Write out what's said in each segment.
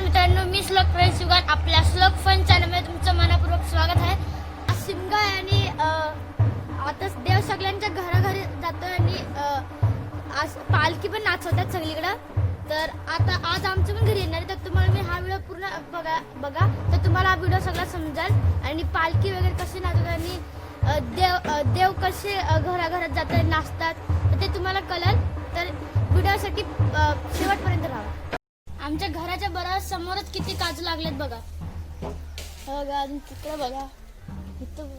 मित्रांनो, मी श्लोक प्रेस युगात आपल्या श्लोक फन चॅनलमध्ये तुमचं मनापूर्वक स्वागत आहे. सिंगा आणि आता देव सगळ्यांच्या घराघरी जातोय आणि आज पालखी पण नाचवतात सगळीकडं. तर आता आज आमच्या पण घरी येणार आहे, तर तुम्हाला मी हा व्हिडिओ पूर्ण बघा तर तुम्हाला हा व्हिडिओ सगळा समजेल. आणि पालखी वगैरे कशी नाचवतात आणि देव कसे घराघरात जातात नाचतात ते तुम्हाला कळेल. तर व्हिडिओसाठी शेवटपर्यंत राहा. आमच्या घराच्या बरोबर समोरच किती काजू लागलेत बघा. बघा अजून तिकडे बघा, इथं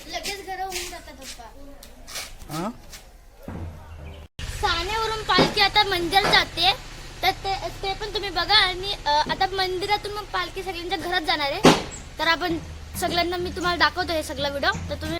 लगेच घर होऊन जातात पप्पा. साण्यावरून पालखी आता मंदिरात जाते, तर ते पण तुम्ही बघा. आणि आता मंदिरातून मग पालखी सगळ्यांच्या घरात जाणार आहे. तर आपण सगळ्यांना मी तुम्हाला दाखवतो हे सगळा व्हिडिओ. तर तुम्ही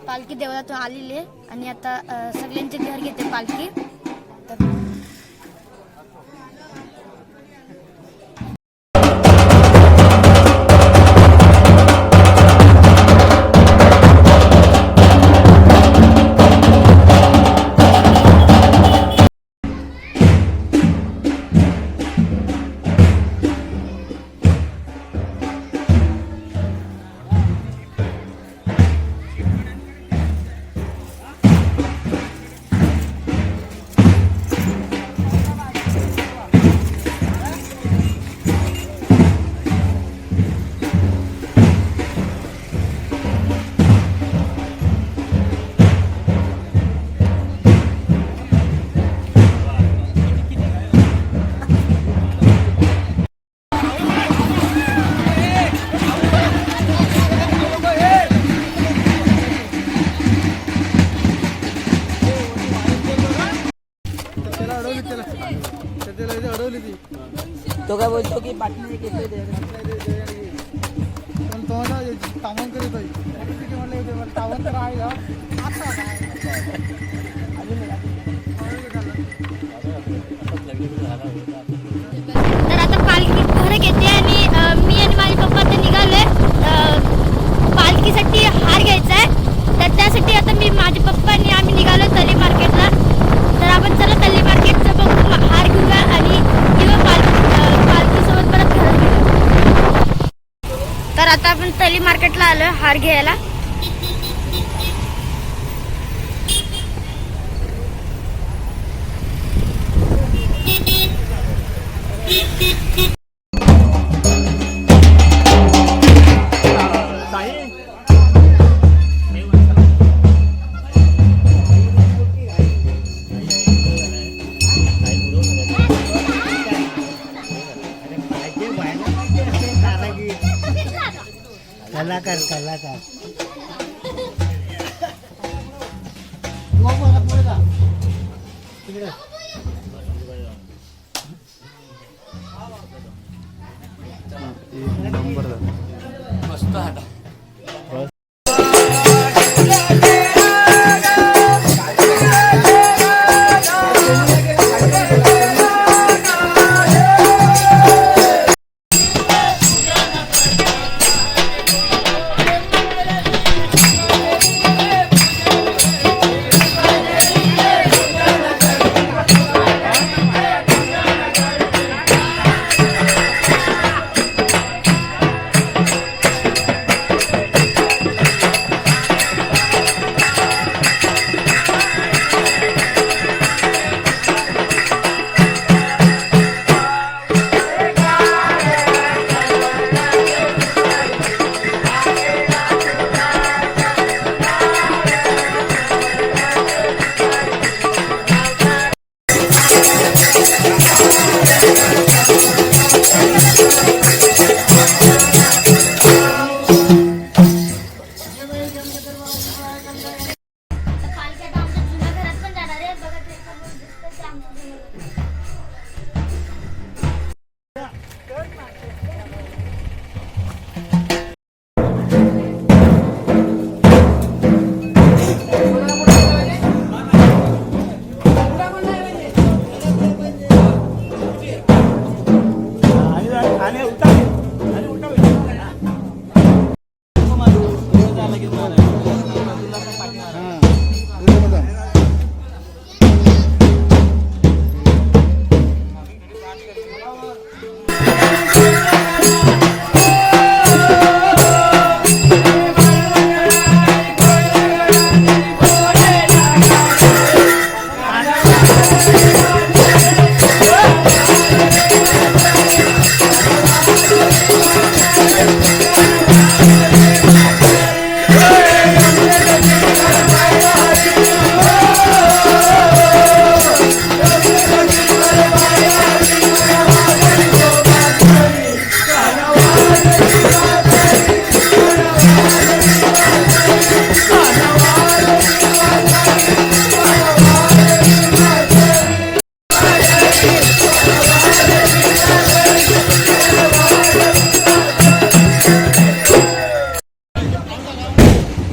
पालखी देवळातून आलेली आहे आणि आता सगळ्यांचे घर घेते पालखी. तो काय बोलतो की बाटली घेतोय पण तो तावण करीत म्हणलं तावण तर आहे तर आता पालखी घर घेते आणि मी आणि माझे पप्पा ते निघाले पालखीसाठी हार घ्यायचा आहे. तर त्यासाठी आता मी माझे पप्पा आणि आम्ही निघालो तली मार्केटला. तर आपण चला तली मार्केटचं बघू हार घेऊया. हार घ्यायला. कलाकार कलाकार मस्त हाटा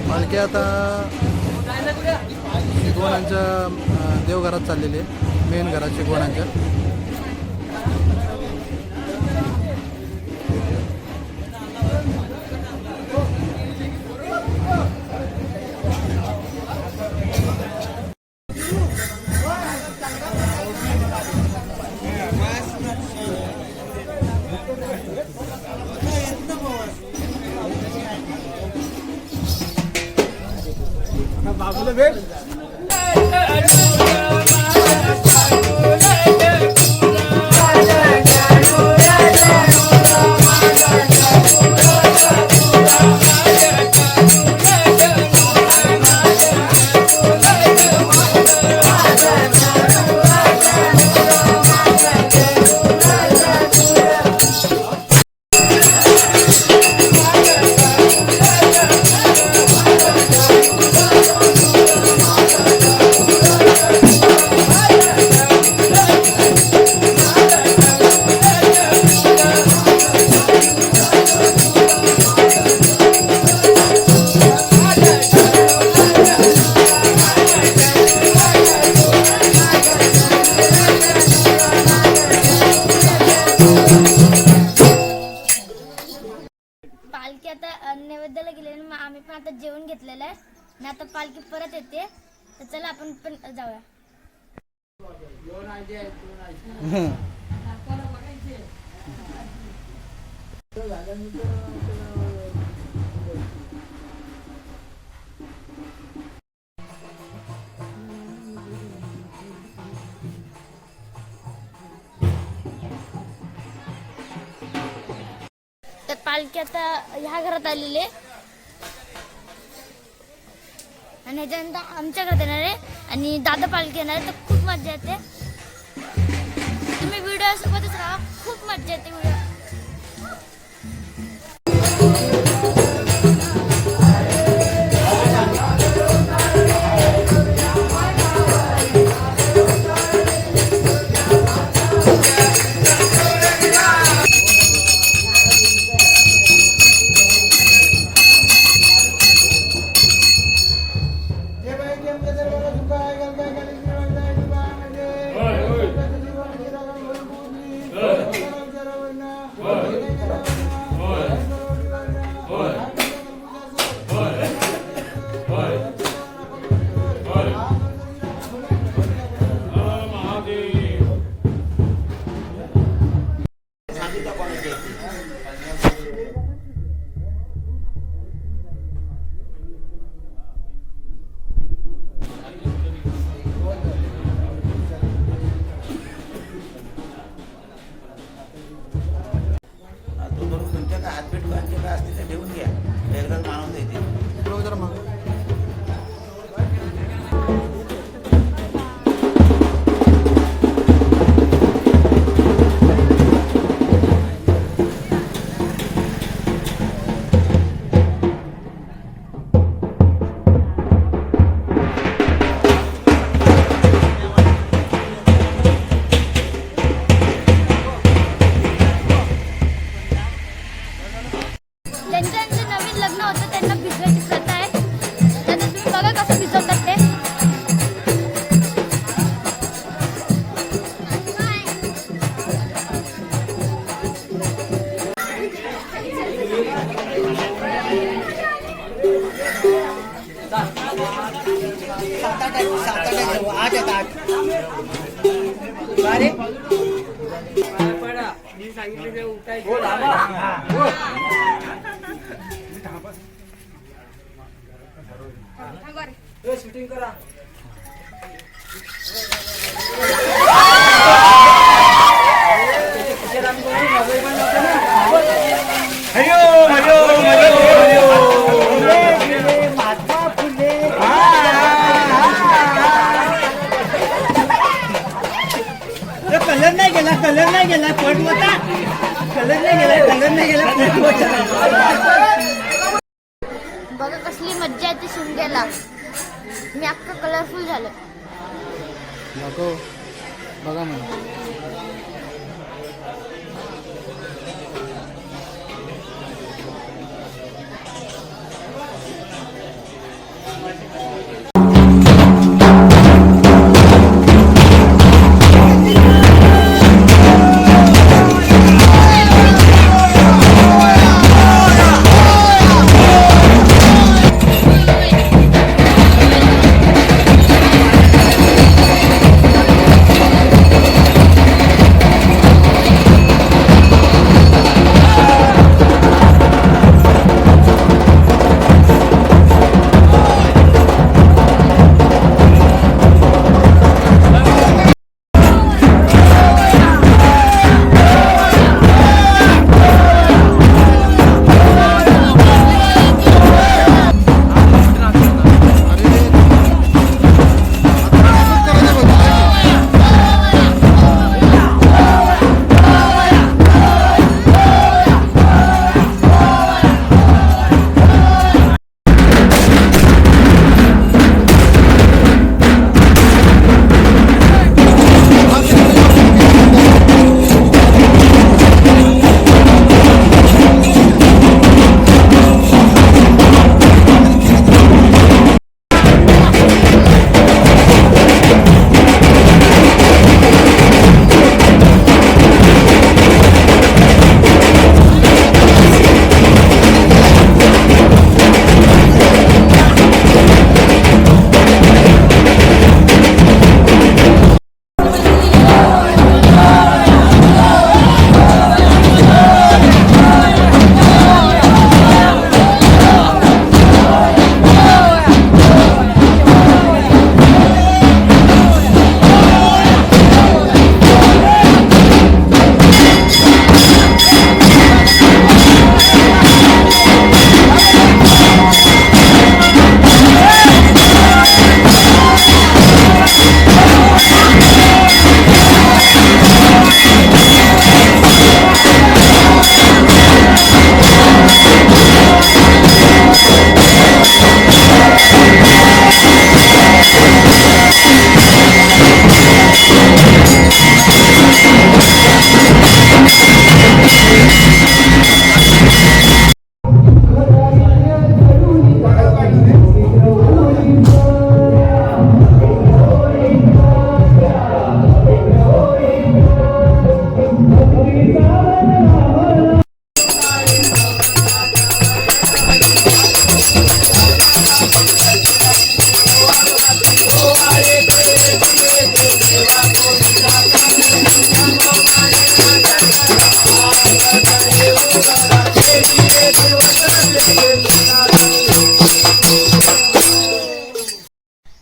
पालखी आता शिकवणांच्या देवघरात चाललेली आहे, मेन घरात शिकवणांच्या. बाबूला भेट पालखी आता नैवेद्याला गेलेली, मग आम्ही पण आता जेवण घेतलेलं आहे आणि आता पालखी परत येते, तर चला आपण पण जाऊया. पालखी आता ह्या घरात आलेली आहे आणि ह्याच्यानंतर आमच्या घरात येणार आहे आणि दादा पालखी येणार आहे. तर खूप मजा येते. तुम्ही व्हिडिओ सोबतच राहा, खूप मजा येते व्हिडिओ. ज्यांचं नवीन लग्न होतं त्यांना भिजवायची प्रथा आहे. त्यात तुम्ही बघा कसं भिजवतात ते. शूटिंग करा. कलर नाही गेला, कलर नाही गेला, पट होता. कलर नाही गेला, कलर नाही गेला, पट होता. बघा कसली मज्जा येते शिमग्याला. मी अख्खा कलरफुल झालं. नको बघा मग.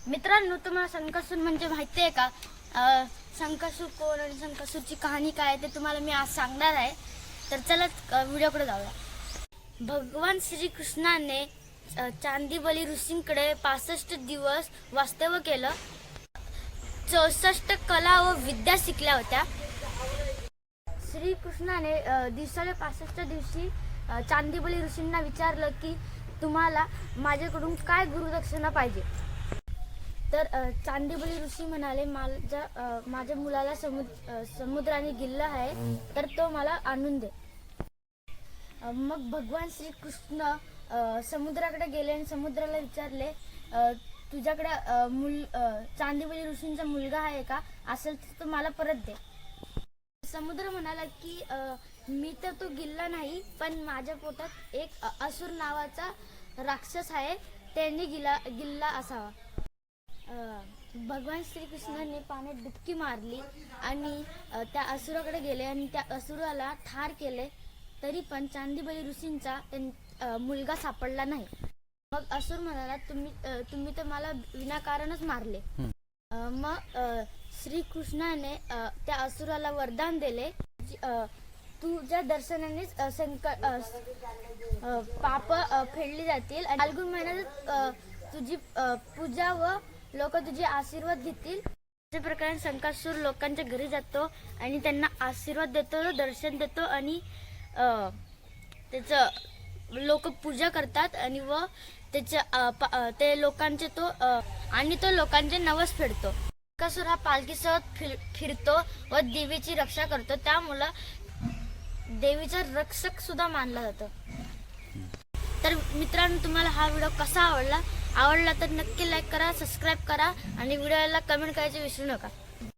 मित्रांनो, तुम्हाला संकटसूर म्हणजे माहिती आहे का? संकटसूर कोण आणि संकटसूरची कहाणी काय आहे ते तुम्हाला मी आज सांगणार आहे. तर चला व्हिडिओकडे जाऊया. भगवान श्रीकृष्णाने चांदीबली ऋषींकडे 65 दिवस वास्तव्य केलं. 64 कला व विद्या शिकल्या होत्या. श्रीकृष्णाने दिवसाला 65 दिवशी चांदीबली ऋषींना विचारलं की तुम्हाला माझ्याकडून काय गुरुदक्षिणा पाहिजे. तर चांदीबली ऋषी म्हणाले, माझ्या मुलाला समुद्राने गिल्ला आहे, तर तो मला आणून दे. मग भगवान श्रीकृष्ण समुद्राकडे गेले आणि समुद्राला विचारले, तुझ्याकडे चांदीबली ऋषींचा मुलगा आहे का? असेल तर तो मला परत दे. समुद्र म्हणाला की मी तर तो गिल्ला नाही, पण माझ्या पोटात एक असुर नावाचा राक्षस आहे, त्यांनी गिल्ला असावा. भगवान श्रीकृष्णाने पाण्यात डुबकी मारली आणि त्या असुराकडे गेले आणि त्या असुराला ठार केले. तरी पण चांदीबली ऋषींचा मुलगा सापडला नाही. मग असुर म्हणाला, तुम्ही तर मला विनाकारणच मारले. मग श्रीकृष्णाने त्या असुराला वरदान दिले, तुझ्या दर्शनानेच पाप फेडली जातील आणि फाल्गुन महिन्यात तुझी पूजा व लोक तुझे आशीर्वाद घेतील. अशा प्रकारे संकटसूर लोकांच्या घरी जातो आणि त्यांना आशीर्वाद देतो, दर्शन देतो आणि त्याचं लोक पूजा करतात आणि व ते लोकांचे तो लोकांचे नवस फेडतो. संकटसूर हा पालखीसोबत फिरतो व देवीची रक्षा करतो, त्यामुळं देवीचा रक्षक सुद्धा मानला जातो. तर मित्रांनो, तुम्हाला हा व्हिडिओ कसा आवडला तर नक्की लाईक करा, सबस्क्राईब करा आणि व्हिडिओला कमेंट करायचे विसरू नका.